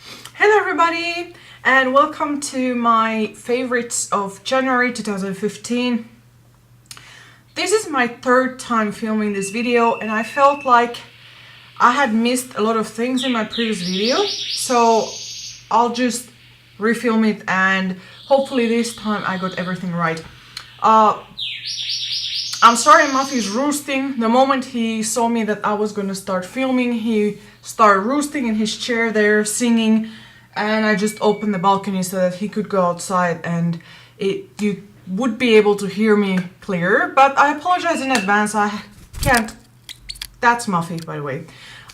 Hello everybody and welcome to my favorites of January 2015. This is my third time filming this video and I felt like I had missed a lot of things in my previous video, so I'll just refilm it and hopefully this time I got everything right. I'm sorry Muffy's roosting. The moment he saw me that I was gonna start filming, he started roosting in his chair there, singing, and I just opened the balcony so that he could go outside and you would be able to hear me clearer, but I apologize in advance. I can't... That's Muffy, by the way.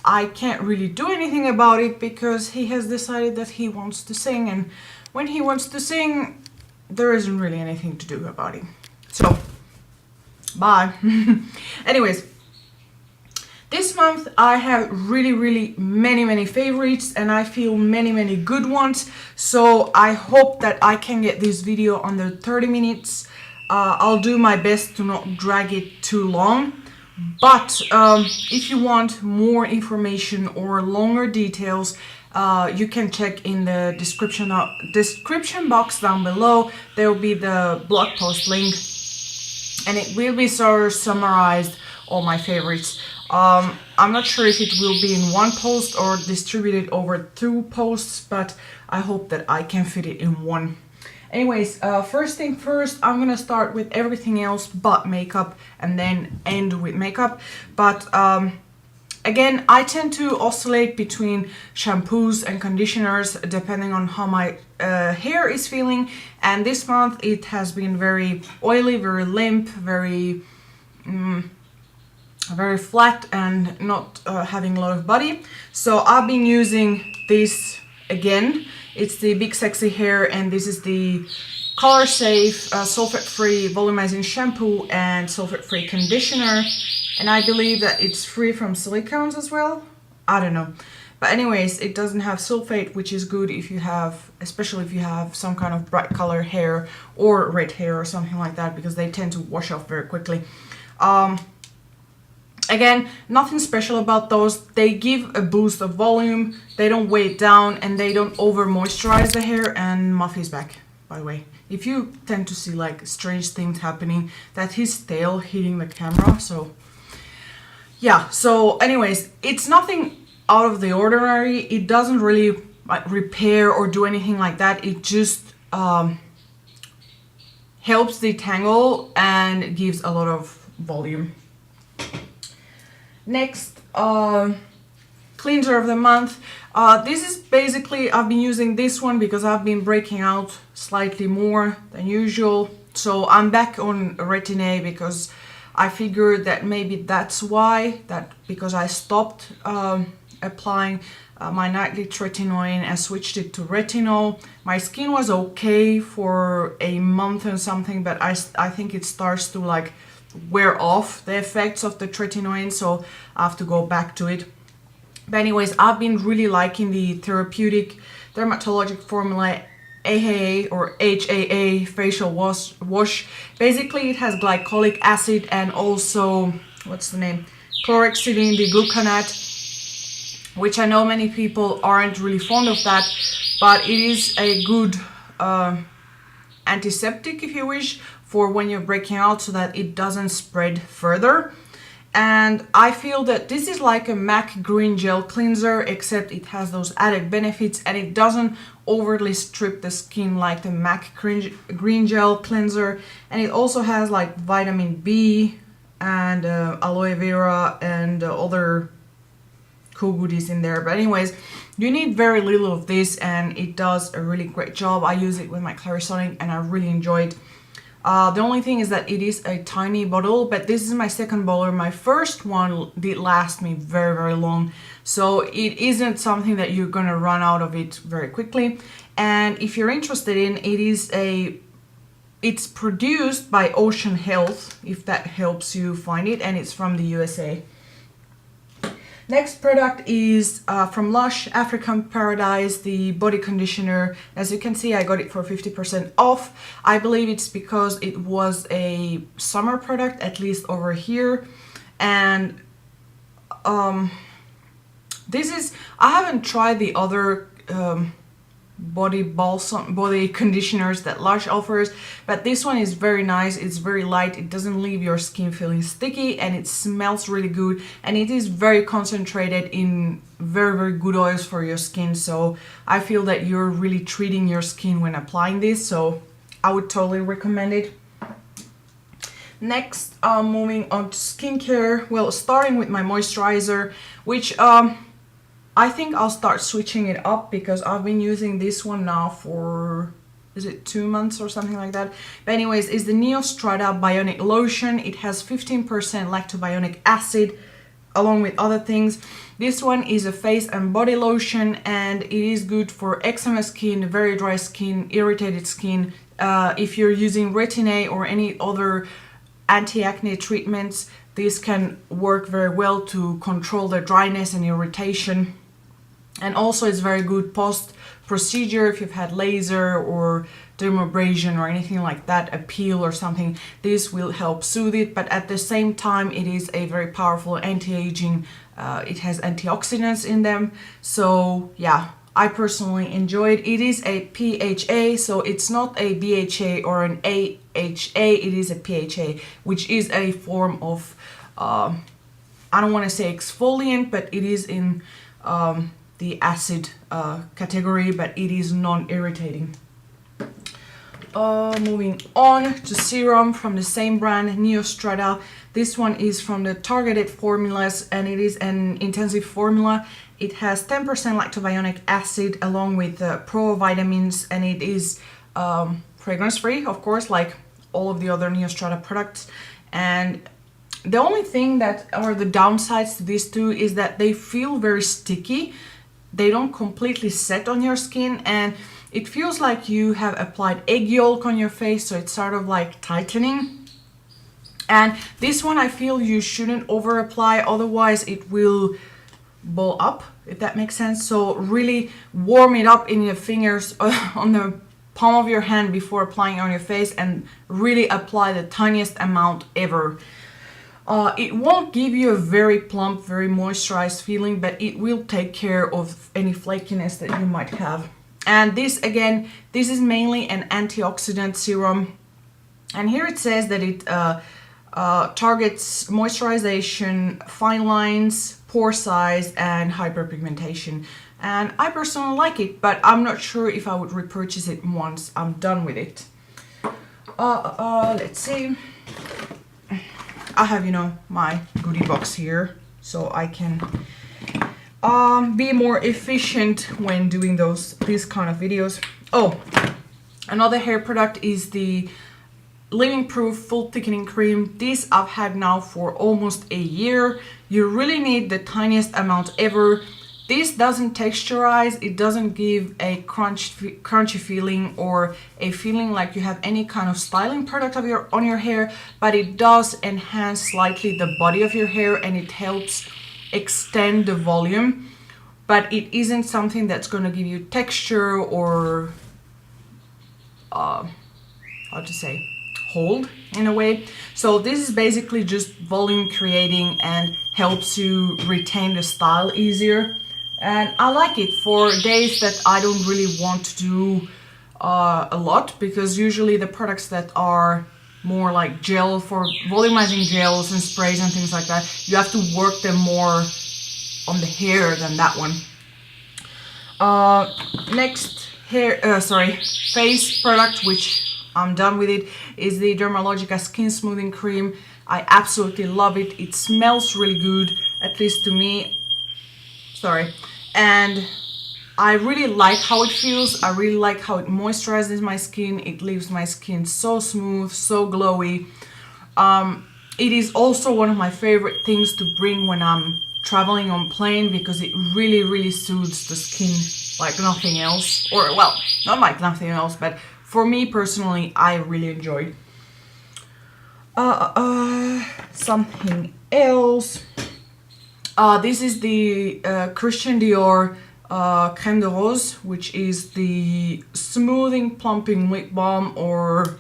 I can't really do anything about it because he has decided that he wants to sing, and when he wants to sing, there isn't really anything to do about it. So, bye. Anyways, this month I have really many favorites and I feel many good ones, so I hope that I can get this video under 30 minutes. I'll do my best to not drag it too long, but if you want more information or longer details, you can check in the description box down below. There will be the blog post link and it will be sort of summarized all my favorites. I'm not sure if it will be in one post or distributed over 2 posts, but I hope that I can fit it in one. Anyways, first thing first, I'm gonna start with everything else but makeup and then end with makeup. But again, I tend to oscillate between shampoos and conditioners depending on how my hair is feeling, and this month it has been very oily, very limp, very flat and not having a lot of body. So I've been using this again. It's the Big Sexy Hair and this is the Color Safe sulfate-free volumizing shampoo and sulfate-free conditioner, and I believe that it's free from silicones as well. I don't know, but anyways, it doesn't have sulfate, which is good if you have, especially if you have some kind of bright color hair or red hair or something like that, because they tend to wash off very quickly. Again, nothing special about those. They give a boost of volume, they don't weigh it down, and they don't over moisturize the hair. And Muffy's back, by the way. If you tend to see like strange things happening, that's his tail hitting the camera. So yeah, so anyways, it's nothing out of the ordinary. It doesn't really like repair or do anything like that. It just helps detangle and gives a lot of volume. Next, cleanser of the month. This is basically, I've been using this one because I've been breaking out slightly more than usual. So I'm back on Retin-A because I figured that maybe that's why, because I stopped applying my nightly tretinoin and switched it to retinol. My skin was okay for a month and something, but I think it starts to like wear off the effects of the tretinoin, so I have to go back to it. But anyways, I've been really liking the therapeutic dermatologic formula AHA or HAA facial wash. Basically, it has glycolic acid and also, what's the name? Chlorhexidine digluconate, which I know many people aren't really fond of that, but it is a good antiseptic, if you wish, for when you're breaking out so that it doesn't spread further. And I feel that this is like a MAC Green Gel cleanser, except it has those added benefits and it doesn't overly strip the skin like the MAC Green Gel cleanser. And it also has like vitamin B and aloe vera and other cool goodies in there. But anyways, you need very little of this and it does a really great job. I use it with my Clarisonic and I really enjoy it. The only thing is that it is a tiny bottle, but this is my second bottle. My first one did last me very long, so it isn't something that you're gonna run out of it very quickly. And if you're interested in it, it's produced by Ocean Health, if that helps you find it, and it's from the USA. Next product is from Lush, African Paradise, the body conditioner. As you can see, I got it for 50% off. I believe it's because it was a summer product, at least over here. And this is, I haven't tried the other body balsam, body conditioners that Lush offers, but this one is very nice. It's very light, it doesn't leave your skin feeling sticky, and it smells really good, and it is very concentrated in very good oils for your skin. So I feel that you're really treating your skin when applying this, so I would totally recommend it. Next, moving on to skincare, well, starting with my moisturizer, which I think I'll start switching it up because I've been using this one now for, is it 2 months or something like that? But anyways, it's the Neostrata Bionic Lotion. It has 15% lactobionic acid along with other things. This one is a face and body lotion, and it is good for eczema skin, very dry skin, irritated skin. If you're using Retin-A or any other anti-acne treatments, this can work very well to control the dryness and irritation. And also it's very good post-procedure if you've had laser or dermabrasion or anything like that, a peel or something. This will help soothe it, but at the same time it is a very powerful anti-aging. It has antioxidants in them, so yeah, I personally enjoy it. It is a PHA, so it's not a BHA or an AHA, it is a PHA, which is a form of, I don't want to say exfoliant, but it is in the acid category, but it is non-irritating. Moving on to serum from the same brand, Neostrata. This one is from the targeted formulas, and it is an intensive formula. It has 10% lactobionic acid along with provitamins, and it is fragrance free, of course, like all of the other Neostrata products. And the only thing that are the downsides to these two is that they feel very sticky. They don't completely set on your skin, and it feels like you have applied egg yolk on your face, so it's sort of like tightening. And this one I feel you shouldn't over apply, otherwise it will ball up, if that makes sense. So really warm it up in your fingers on the palm of your hand before applying on your face, and really apply the tiniest amount ever. It won't give you a very plump, very moisturized feeling, but it will take care of any flakiness that you might have. And this, again, this is mainly an antioxidant serum. And here it says that it targets moisturization, fine lines, pore size, and hyperpigmentation. And I personally like it, but I'm not sure if I would repurchase it once I'm done with it. Let's see. I have, you know, my goodie box here, so I can be more efficient when doing these kind of videos. Oh, another hair product is the Living Proof Full Thickening Cream. This I've had now for almost a year. You really need the tiniest amount ever. This doesn't texturize, it doesn't give a crunchy feeling or a feeling like you have any kind of styling product on your hair, but it does enhance slightly the body of your hair, and it helps extend the volume, but it isn't something that's going to give you texture or how to say, hold in a way. So this is basically just volume creating and helps you retain the style easier. And I like it for days that I don't really want to do a lot, because usually the products that are more like gel, for volumizing gels and sprays and things like that, you have to work them more on the hair than that one. Next face product, which I'm done with it, is the Dermalogica Skin Smoothing Cream. I absolutely love it. It smells really good, at least to me. Sorry. And I really like how it feels. I really like how it moisturizes my skin. It leaves my skin so smooth, so glowy. It is also one of my favorite things to bring when I'm traveling on plane, because it really soothes the skin like nothing else. Or, well, not like nothing else, but for me personally, I really enjoy it. Something else. This is the Christian Dior Crème de Rose, which is the smoothing, plumping lip balm, or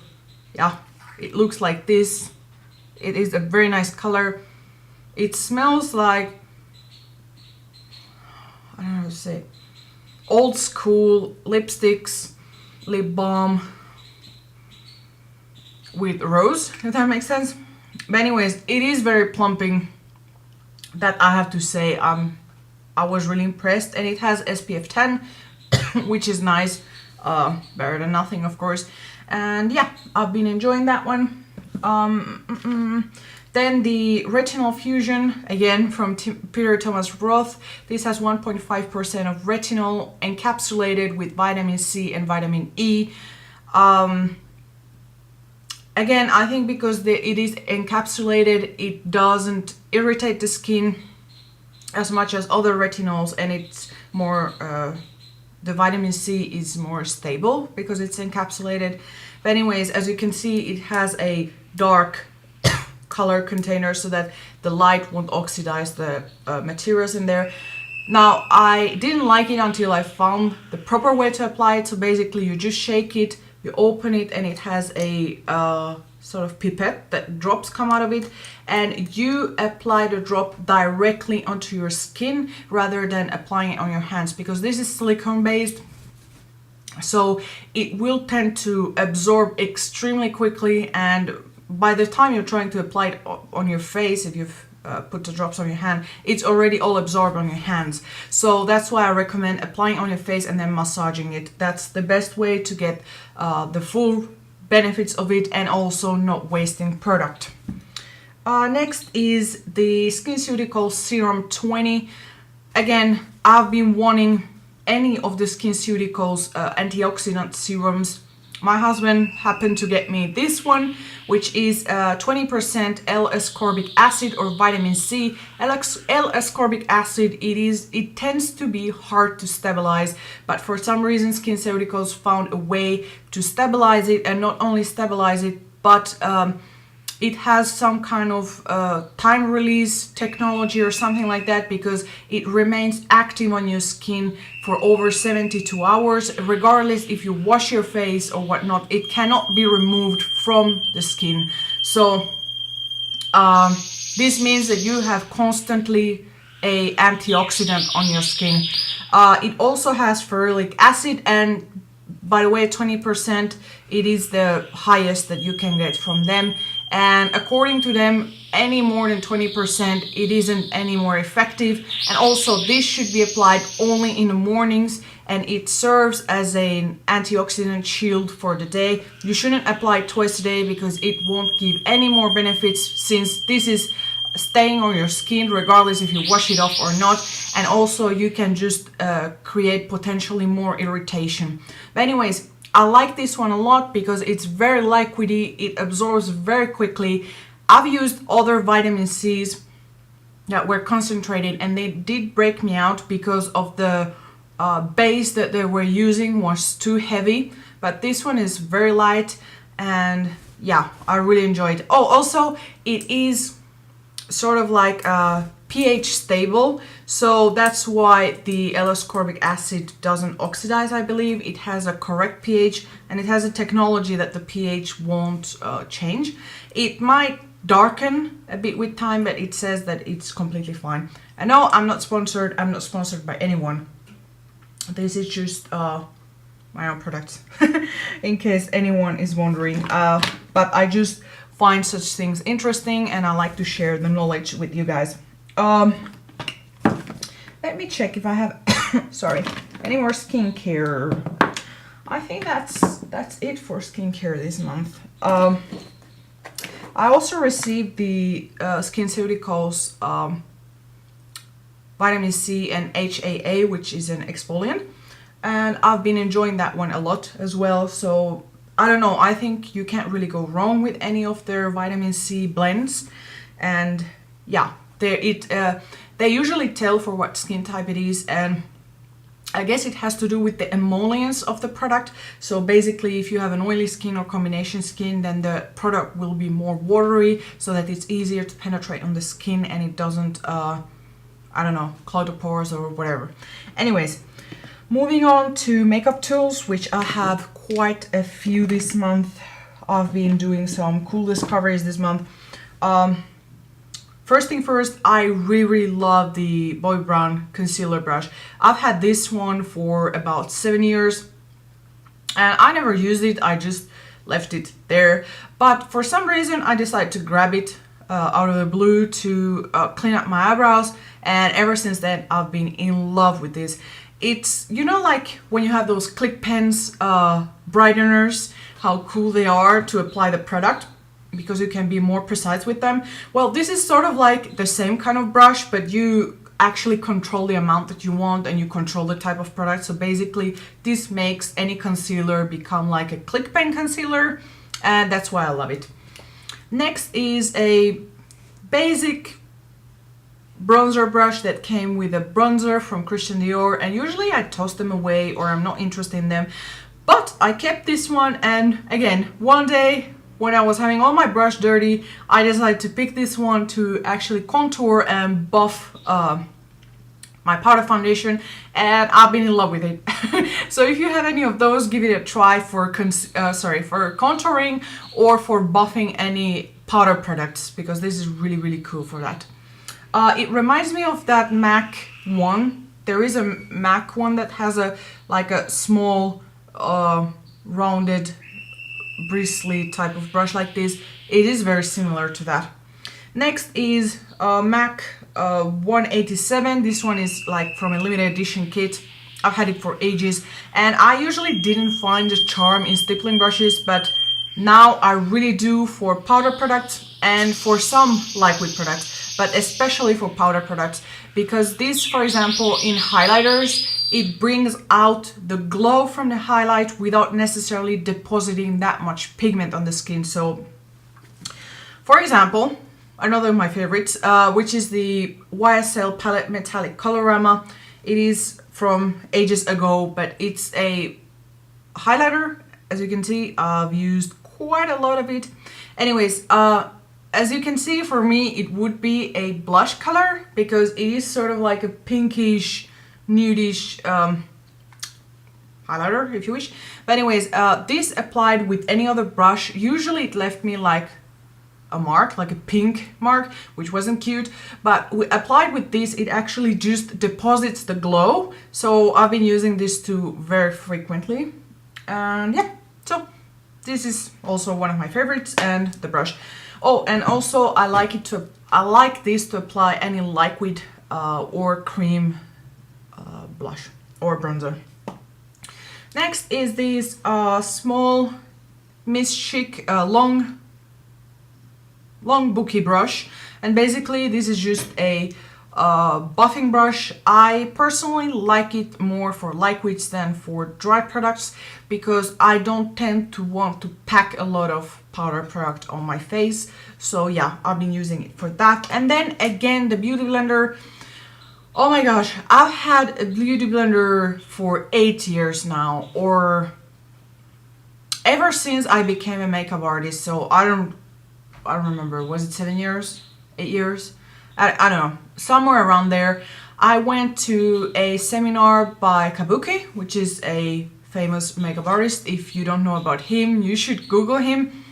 yeah, it looks like this. It is a very nice color. It smells like, I don't know how to say, old school lipsticks, lip balm with rose, if that makes sense. But anyways, it is very plumping, that I have to say. I was really impressed, and it has SPF 10, which is nice, better than nothing, of course. And yeah, I've been enjoying that one. Then the Retinol Fusion, again from Peter Thomas Roth. This has 1.5% of retinol encapsulated with vitamin C and vitamin E. Again, I think because it is encapsulated, it doesn't irritate the skin as much as other retinols, and it's more, the vitamin C is more stable because it's encapsulated. But anyways, as you can see, it has a dark color container so that the light won't oxidize the materials in there. Now, I didn't like it until I found the proper way to apply it. So basically you just shake it, you open it, and it has a sort of pipette that drops come out of it, and you apply the drop directly onto your skin rather than applying it on your hands, because this is silicone based. So it will tend to absorb extremely quickly, and by the time you're trying to apply it on your face, if you've put the drops on your hand, it's already all absorbed on your hands. So that's why I recommend applying on your face and then massaging it. That's the best way to get the full benefits of it, and also not wasting product. Next is the SkinCeuticals Serum 20. Again, I've been wanting any of the SkinCeuticals antioxidant serums. My husband happened to get me this one, which is 20% L-ascorbic acid or vitamin C. L-ascorbic acid, it tends to be hard to stabilize, but for some reason SkinCeuticals found a way to stabilize it, and not only stabilize it, but it has some kind of time release technology or something like that, because it remains active on your skin for over 72 hours. Regardless if you wash your face or whatnot, it cannot be removed from the skin. So this means that you have constantly a antioxidant on your skin. It also has ferulic acid, and by the way, 20%, it is the highest that you can get from them. And according to them, any more than 20%, it isn't any more effective. And also this should be applied only in the mornings, and it serves as an antioxidant shield for the day. You shouldn't apply it twice a day because it won't give any more benefits, since this is staying on your skin regardless if you wash it off or not. And also you can just create potentially more irritation. But anyways, I like this one a lot because it's very liquidy, it absorbs very quickly. I've used other vitamin C's that were concentrated, and they did break me out because of the base that they were using was too heavy. But this one is very light, and yeah, I really enjoyed it. Oh, also it is sort of like pH stable, so that's why the L-ascorbic acid doesn't oxidize. I believe it has a correct pH, and it has a technology that the pH won't change. It might darken a bit with time, but it says that it's completely fine. And no, I'm not sponsored by anyone. This is just my own product in case anyone is wondering, but I just find such things interesting, and I like to share the knowledge with you guys. Let me check if I have sorry, any more skincare. I think that's it for skincare this month. I also received the SkinCeuticals vitamin C and HAA, which is an exfoliant, and I've been enjoying that one a lot as well. So I don't know, I think you can't really go wrong with any of their vitamin C blends. And yeah, they usually tell for what skin type it is, and I guess it has to do with the emollients of the product. So basically, if you have an oily skin or combination skin, then the product will be more watery so that it's easier to penetrate on the skin, and it doesn't, I don't know, clog the pores or whatever. Anyways, moving on to makeup tools, which I have quite a few this month. I've been doing some cool discoveries this month. First thing first, I really love the Bobbi Brown concealer brush. I've had this one for about 7 years and I never used it, I just left it there. But for some reason I decided to grab it out of the blue to clean up my eyebrows, and ever since then I've been in love with this. It's, you know, like when you have those Click Pens brighteners, how cool they are to apply the product because you can be more precise with them. Well, this is sort of like the same kind of brush, but you actually control the amount that you want and you control the type of product. So basically this makes any concealer become like a Click Pen concealer, and that's why I love it. Next is a basic bronzer brush that came with a bronzer from Christian Dior, and usually I toss them away or I'm not interested in them, but I kept this one, and again, one day when I was having all my brush dirty, I decided to pick this one to actually contour and buff my powder foundation, and I've been in love with it. So if you have any of those, give it a try for contouring or for buffing any powder products, because this is really cool for that. It reminds me of that MAC one. There is a MAC one that has a like a small rounded bristly type of brush like this. It is very similar to that. Next is MAC 187. This one is like from a limited edition kit. I've had it for ages, and I usually didn't find the charm in stippling brushes, but now I really do for powder products and for some liquid products, but especially for powder products, because this, for example, in highlighters, it brings out the glow from the highlight without necessarily depositing that much pigment on the skin. So, for example, another of my favorites, which is the YSL Palette Metallic Colorama. It is from ages ago, but it's a highlighter. As you can see, I've used quite a lot of it. Anyways, as you can see, for me, it would be a blush color because it is sort of like a pinkish, nudish highlighter, if you wish. But anyways, this applied with any other brush, usually it left me like a mark, like a pink mark, which wasn't cute, but applied with this, it actually just deposits the glow. So I've been using this too very frequently, and yeah, so this is also one of my favorites, and the brush. Oh, and also I like this to apply any liquid or cream blush or bronzer. Next is this small Miss Chic long bookie brush, and basically this is just a buffing brush. I personally like it more for liquids than for dry products because I don't tend to want to pack a lot of powder product on my face. So yeah, I've been using it for that. And then again, the Beauty Blender. Oh my gosh, I've had a Beauty Blender for 8 years now, or ever since I became a makeup artist. So I don't remember, was it 7 years, 8 years? I don't know, somewhere around there. I went to a seminar by Kabuki, which is a famous makeup artist. If you don't know about him, you should Google him.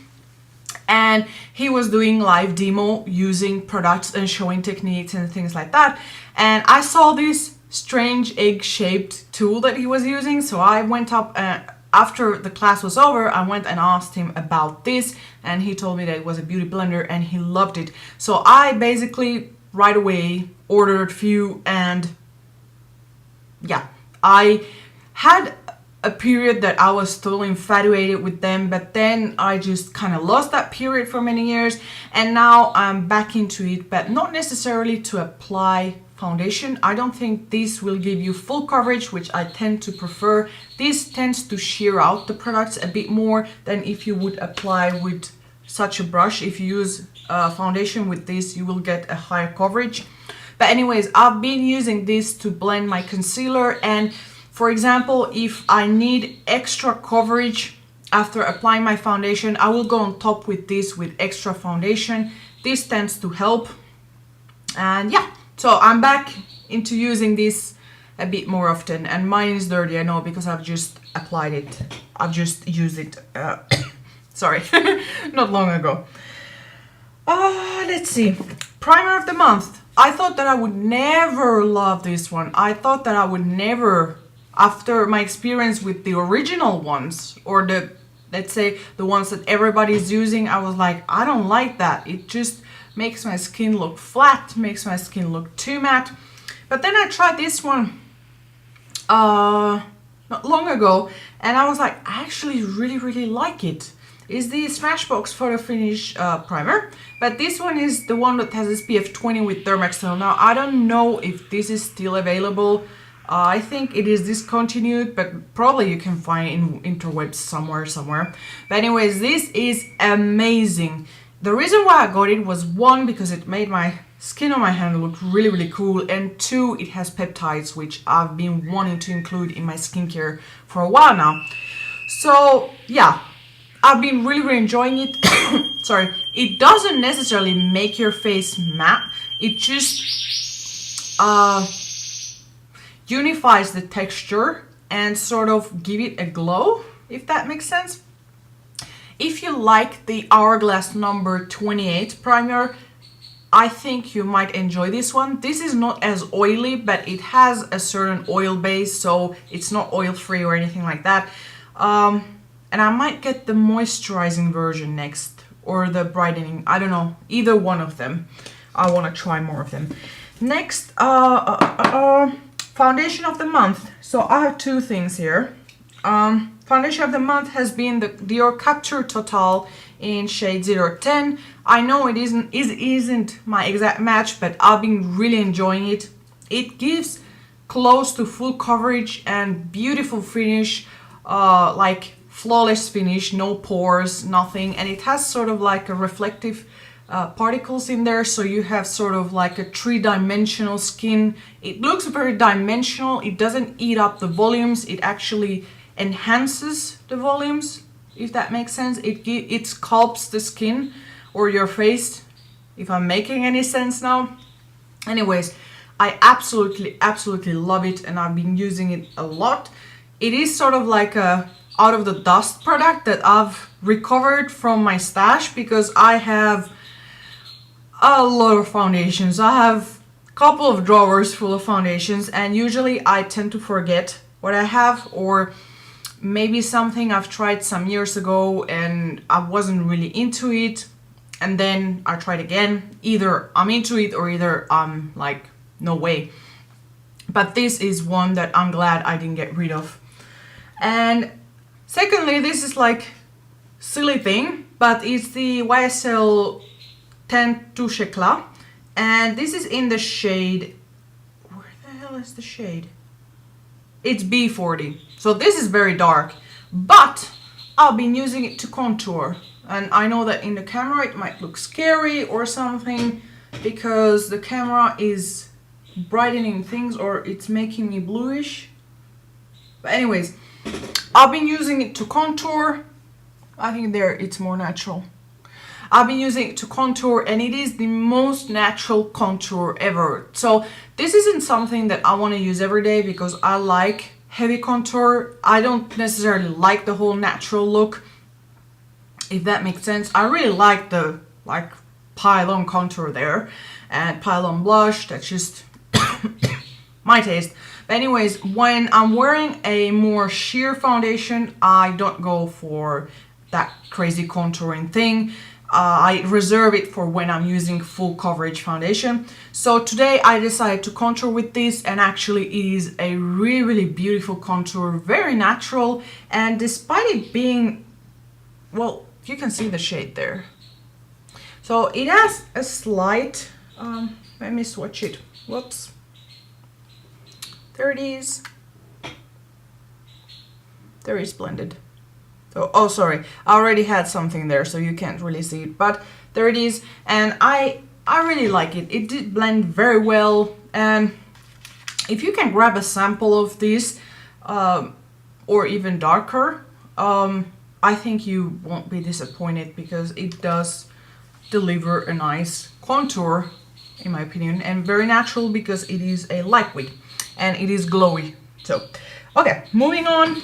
And he was doing live demo using products and showing techniques and things like that. And I saw this strange egg-shaped tool that he was using, so I went up after the class was over, I went and asked him about this, and he told me that it was a beauty blender and he loved it. So I basically right away ordered a few, and yeah, I had a period that I was totally infatuated with them, but then I just kind of lost that period for many years, and now I'm back into it, but not necessarily to apply foundation. I don't think this will give you full coverage, which I tend to prefer. This tends to sheer out the products a bit more than if you would apply with such a brush. If you use foundation with this, you will get a higher coverage. But anyways, I've been using this to blend my concealer, and for example, if I need extra coverage after applying my foundation, I will go on top with this with extra foundation. This tends to help, and yeah. So I'm back into using this a bit more often, and mine is dirty, I know, because I've just applied it. I've just used it, sorry, not long ago. Let's see. Primer of the month. I thought that I would never love this one. I thought that I would never, after my experience with the original ones, or the, let's say, the ones that everybody's using, I was like, I don't like that. It just makes my skin look flat, makes my skin look too matte. But then I tried this one not long ago, and I was like, I actually really like it. Is the Smashbox Photo Finish primer, but this one is the one that has SPF 20 with Dermaxil. Now I don't know if this is still available. I think it is discontinued, but probably you can find it in interwebs somewhere. But anyways, this is amazing. The reason why I got it was, one, because it made my skin on my hand look really cool, and two, it has peptides, which I've been wanting to include in my skincare for a while now. So yeah, I've been really enjoying it. Sorry, it doesn't necessarily make your face matte, it just unifies the texture and sort of give it a glow, if that makes sense. If you like the Hourglass number 28 primer, I think you might enjoy this one. This is not as oily, but it has a certain oil base, so it's not oil free or anything like that. And I might get the moisturizing version next, or the brightening, I don't know, either one of them. I want to try more of them. Next, foundation of the month. So I have two things here. Foundation of the month has been the Dior Capture Total in shade 010. I know it isn't my exact match, but I've been really enjoying it. It gives close to full coverage and beautiful finish, like flawless finish, no pores, nothing, and it has sort of like a reflective particles in there, so you have sort of like a three-dimensional skin. It looks very dimensional. It doesn't eat up the volumes, it actually enhances the volumes, if that makes sense. It sculpts the skin or your face, if I'm making any sense now. Anyways, I absolutely love it, and I've been using it a lot. It is sort of like a out of the dust product that I've recovered from my stash, because I have a lot of foundations. I have a couple of drawers full of foundations, and usually I tend to forget what I have, or maybe something I've tried some years ago and I wasn't really into it, and then I tried again. Either I'm into it or either I'm like, no way. But this is one that I'm glad I didn't get rid of. And secondly, this is like silly thing, but it's the YSL Teint Touche Eclat, and this is in the shade, where the hell is the shade? It's B40. So this is very dark, but I've been using it to contour, and I know that in the camera it might look scary or something, because the camera is brightening things, or it's making me bluish. But anyways, I've been using it to contour. I think there it's more natural. I've been using it to contour, and it is the most natural contour ever. So this isn't something that I want to use every day, because I like heavy contour. I don't necessarily like the whole natural look, if that makes sense. I really like the pile-on contour there, and pile-on blush. That's just my taste. But anyways, when I'm wearing a more sheer foundation, I don't go for that crazy contouring thing. I reserve it for when I'm using full coverage foundation. So today I decided to contour with this, and actually it is a really beautiful contour, very natural, and despite it being, well, you can see the shade there. So it has a slight, let me swatch it, whoops. There it is. There is blended. So, oh sorry, I already had something there, so you can't really see it, but there it is, and I really like it. It did blend very well, and if you can grab a sample of this, or even darker, I think you won't be disappointed, because it does deliver a nice contour, in my opinion, and very natural, because it is a lightweight and it is glowy. So, okay, moving on.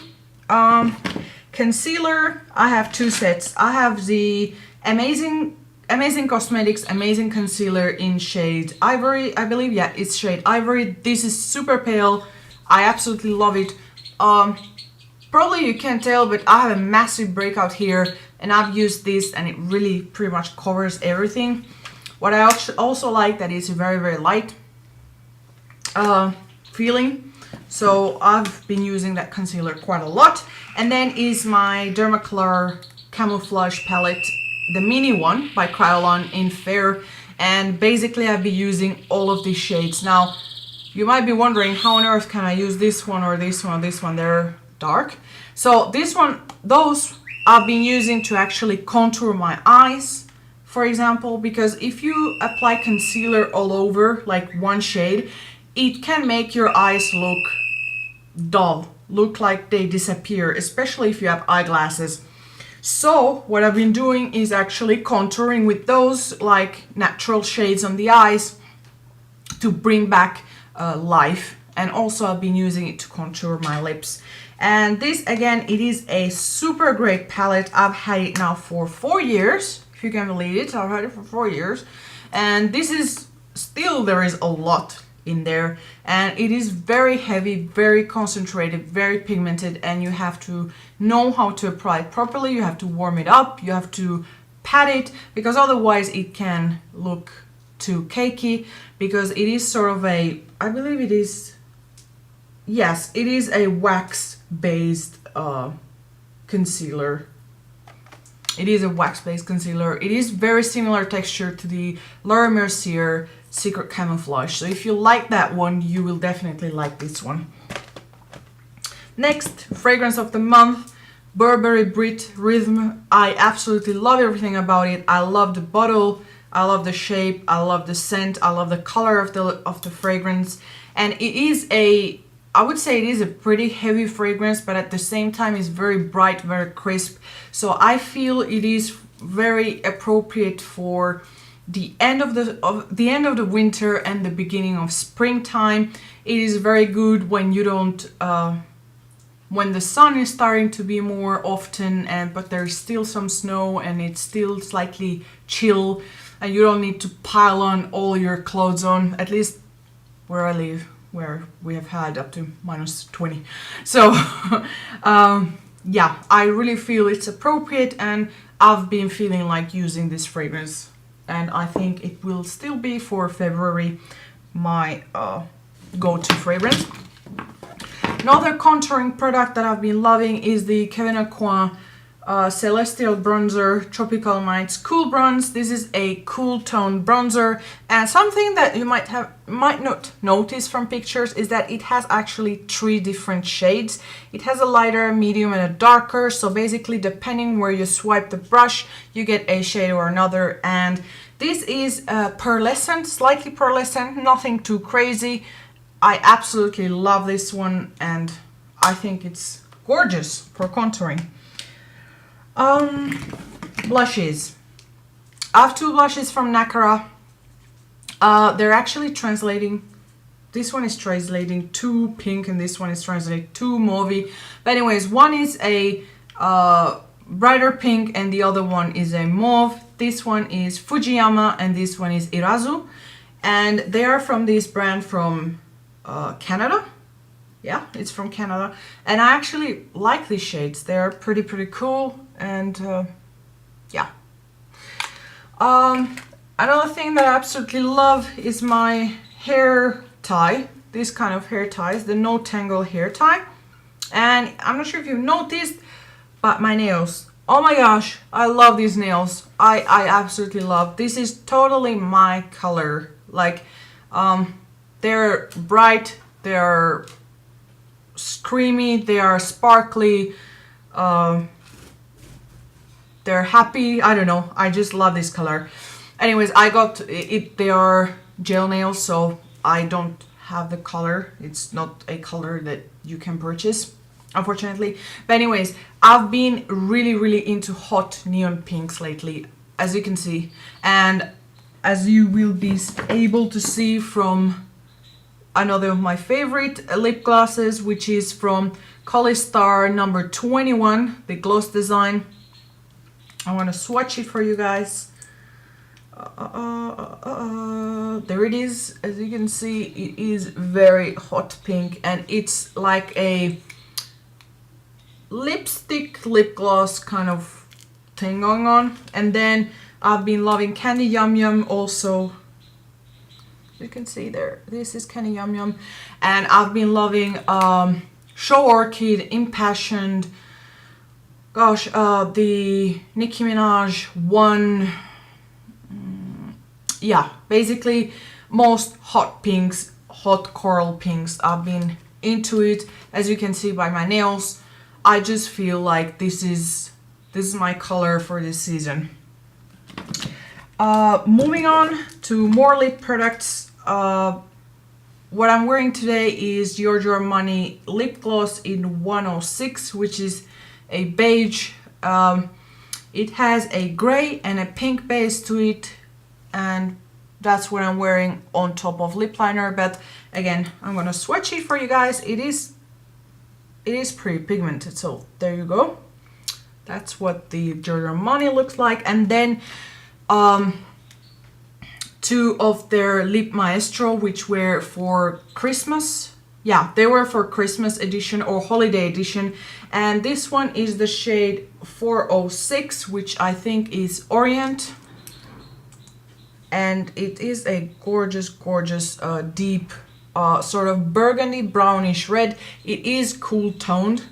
Concealer, I have two sets. I have the Amazing Amazing Cosmetics Amazing Concealer in shade Ivory, I believe. Yeah, it's shade Ivory. This is super pale. I absolutely love it. Probably you can't tell, but I have a massive breakout here, and I've used this and it really pretty much covers everything. What I also like that it's very, very light feeling. So I've been using that concealer quite a lot. And then is my Dermacolor Camouflage palette, the mini one by Kryolan in Fair. And basically I've been using all of these shades. Now, you might be wondering how on earth can I use this one or this one or this one? They're dark. So this one, those I've been using to actually contour my eyes, for example, because if you apply concealer all over, like one shade, it can make your eyes look dull, look like they disappear, especially if you have eyeglasses. So what I've been doing is actually contouring with those like natural shades on the eyes to bring back life. And also I've been using it to contour my lips. And this, again, it is a super great palette. I've had it now for 4 years, if you can believe it. I've had it for 4 years. And this is still, there is a lot in there. And it is very heavy, very concentrated, very pigmented. And you have to know how to apply it properly. You have to warm it up. You have to pat it, because otherwise it can look too cakey. Because it is sort of a, I believe it is, yes, it is a wax-based concealer. It is a wax-based concealer. It is very similar texture to the Laura Mercier Secret Camouflage. So if you like that one, you will definitely like this one. Next, fragrance of the month, Burberry Brit Rhythm. I absolutely love everything about it. I love the bottle. I love the shape. I love the scent. I love the color of the fragrance. And it is a, I would say it is a pretty heavy fragrance, but at the same time it's very bright, very crisp. So I feel it is very appropriate for the end of the winter and the beginning of springtime. It is very good when you don't when the sun is starting to be more often, but there's still some snow and it's still slightly chill, and you don't need to pile on all your clothes on, at least where I live, where we have had up to -20. So yeah, I really feel it's appropriate, and I've been feeling like using this fragrance, and I think it will still be for February my go-to fragrance. Another contouring product that I've been loving is the Kevyn Aucoin Celestial Bronzer Tropical Nights Cool Bronze. This is a cool tone bronzer, and something that you might not notice from pictures is that it has actually 3 different shades. It has a lighter, medium, and a darker, so basically depending where you swipe the brush you get a shade or another. And this is pearlescent, slightly pearlescent, nothing too crazy. I absolutely love this one, and I think it's gorgeous for contouring. Blushes. I have 2 blushes from Nacara. They're actually translating. This one is translating to pink, and this one is translating to mauve. But anyways, one is a brighter pink, and the other one is a mauve. This one is Fujiyama, and this one is Irazu, and they are from this brand from Canada. Yeah, it's from Canada, and I actually like these shades. They're pretty cool, and yeah. Another thing that I absolutely love is my hair tie. This kind of hair ties, the no tangle hair tie. And I'm not sure if you've noticed, but my nails. Oh my gosh, I love these nails. I absolutely love. This is totally my color. Like, they're bright, they're creamy, they are sparkly, they're happy. I don't know, I just love this color. Anyways, I got it. They are gel nails, so I don't have the color. It's not a color that you can purchase, unfortunately. But anyways, I've been really into hot neon pinks lately, as you can see, and as you will be able to see from another of my favorite lip glosses, which is from Colistar number 21, the gloss design. I want to swatch it for you guys. There it is. As you can see, it is very hot pink, and it's like a lipstick lip gloss kind of thing going on. And then I've been loving Candy Yum Yum also. You can see there, this is Candy Yum Yum. And I've been loving Show Orchid, Impassioned, gosh, the Nicki Minaj one. Yeah, basically most hot pinks, hot coral pinks. I've been into it. As you can see by my nails, I just feel like this is my color for this season. Moving on to more lip products. What I'm wearing today is Giorgio Armani lip gloss in 106, which is a beige. It has a gray and a pink base to it, and that's what I'm wearing on top of lip liner. But again, I'm gonna swatch it for you guys. It is pretty pigmented, so there you go. That's what the Giorgio Armani looks like. And then two of their Lip Maestro, which were for Christmas. Yeah, they were for Christmas edition or holiday edition. And this one is the shade 406, which I think is Orient. And it is a gorgeous, gorgeous, deep, sort of burgundy brownish red. It is cool toned.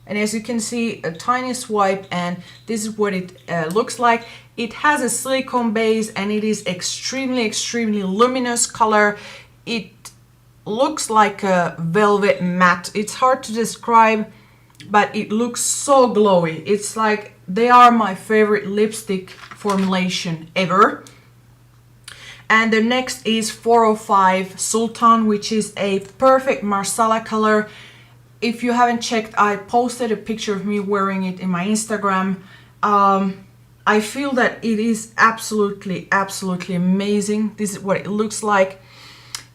And as you can see, a tiny swipe, and this is what it looks like. It has a silicone base, and it is extremely, extremely luminous color. It looks like a velvet matte. It's hard to describe, but it looks so glowy. It's like they are my favorite lipstick formulation ever. And the next is 405 Sultan, which is a perfect Marsala color. If you haven't checked, I posted a picture of me wearing it in my Instagram. I feel that it is absolutely, absolutely amazing. This is what it looks like.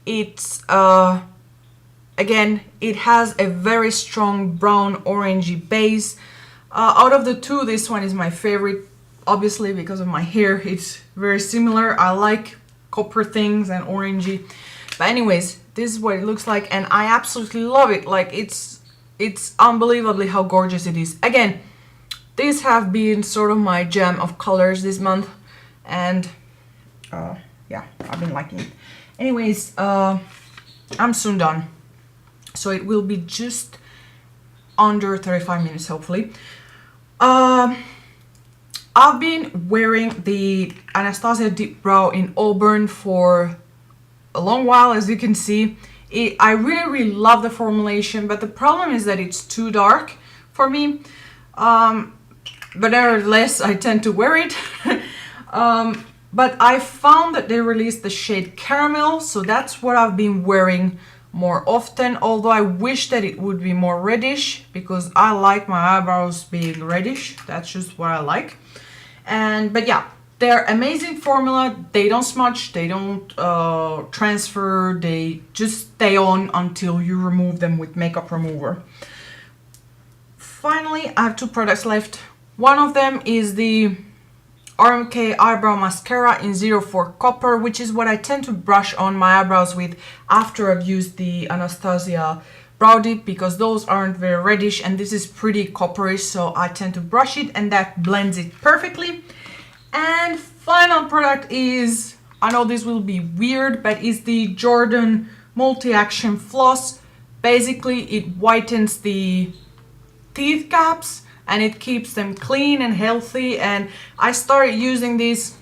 It's, again, it has a very strong brown orangey base. Out of the two, this one is my favorite, obviously because of my hair. It's very similar. I like copper things and orangey. But anyways, this is what it looks like, and I absolutely love it. Like, it's unbelievably how gorgeous it is. Again, these have been sort of my jam of colors this month, and yeah, I've been liking it. Anyways, I'm soon done, so it will be just under 35 minutes hopefully. I've been wearing the Anastasia Deep Brow in Auburn for a long while, as you can see. I really, really love the formulation, but the problem is that it's too dark for me. But nevertheless, I tend to wear it. But I found that they released the shade Caramel, so that's what I've been wearing more often, although I wish that it would be more reddish, because I like my eyebrows being reddish. That's just what I like. But yeah, they're amazing formula. They don't smudge, they don't transfer, they just stay on until you remove them with makeup remover. Finally, I have two products left. One of them is the RMK Eyebrow Mascara in 04 Copper, which is what I tend to brush on my eyebrows with after I've used the Anastasia Brow Dip, because those aren't very reddish and this is pretty copperish, so I tend to brush it and that blends it perfectly. And final product is, I know this will be weird, but it's the Jordan Multi-Action Floss. Basically, it whitens the teeth caps and it keeps them clean and healthy. And I started using this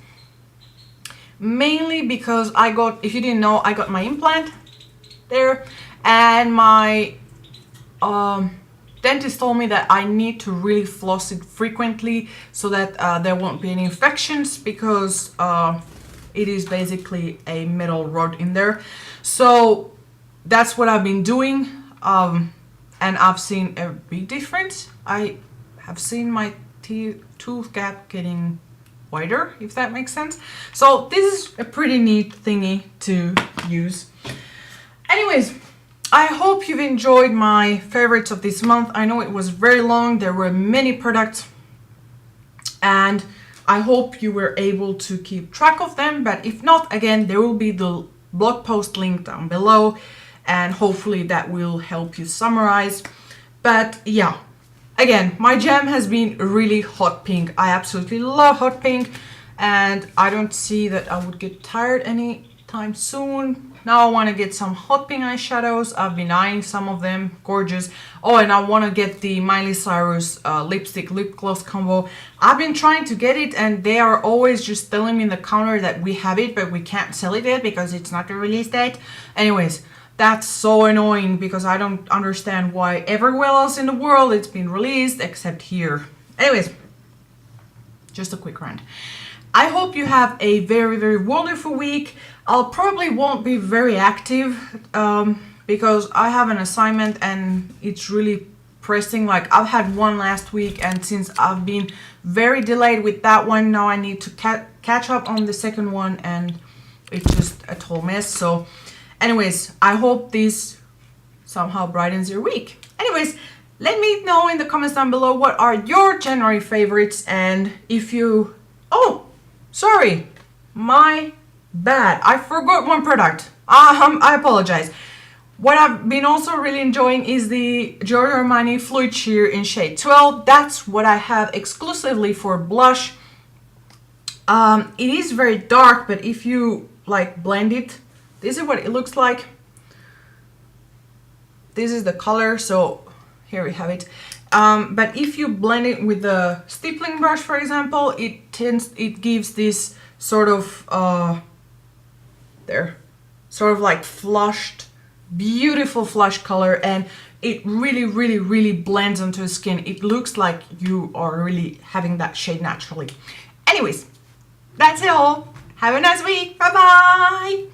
mainly because I got, if you didn't know, I got my implant there, and my dentist told me that I need to really floss it frequently so that there won't be any infections, because it is basically a metal rod in there. So that's what I've been doing, and I've seen a big difference. I have seen my tooth gap getting wider, if that makes sense. So this is a pretty neat thingy to use. Anyways, I hope you've enjoyed my favorites of this month. I know it was very long, there were many products, and I hope you were able to keep track of them, but if not, again, there will be the blog post link down below, and hopefully that will help you summarize. But yeah, again, my jam has been really hot pink. I absolutely love hot pink, and I don't see that I would get tired anytime soon. Now I want to get some hot pink eyeshadows. I've been eyeing some of them, gorgeous. Oh, and I want to get the Miley Cyrus lipstick lip gloss combo. I've been trying to get it, and they are always just telling me in the counter that we have it, but we can't sell it yet because it's not the release date. Anyways, that's so annoying because I don't understand why everywhere else in the world it's been released except here. Anyways, just a quick rant. I hope you have a very, very wonderful week. I'll probably won't be very active because I have an assignment and it's really pressing. Like, I've had one last week, and since I've been very delayed with that one, now I need to catch up on the second one, and it's just a total mess. So anyways, I hope this somehow brightens your week. Anyways, let me know in the comments down below what are your January favorites, and if you... Oh, sorry, my bad. I forgot one product. I apologize. What I've been also really enjoying is the Giorgio Armani Fluid Sheer in shade 12. That's what I have exclusively for blush. It is very dark, but if you like blend it, this is what it looks like. This is the color, so here we have it. But if you blend it with the stippling brush, for example, it gives this sort of sort of like flushed, beautiful flush color, and it really, really, really blends onto the skin. It looks like you are really having that shade naturally. Anyways, that's it all. Have a nice week. Bye bye.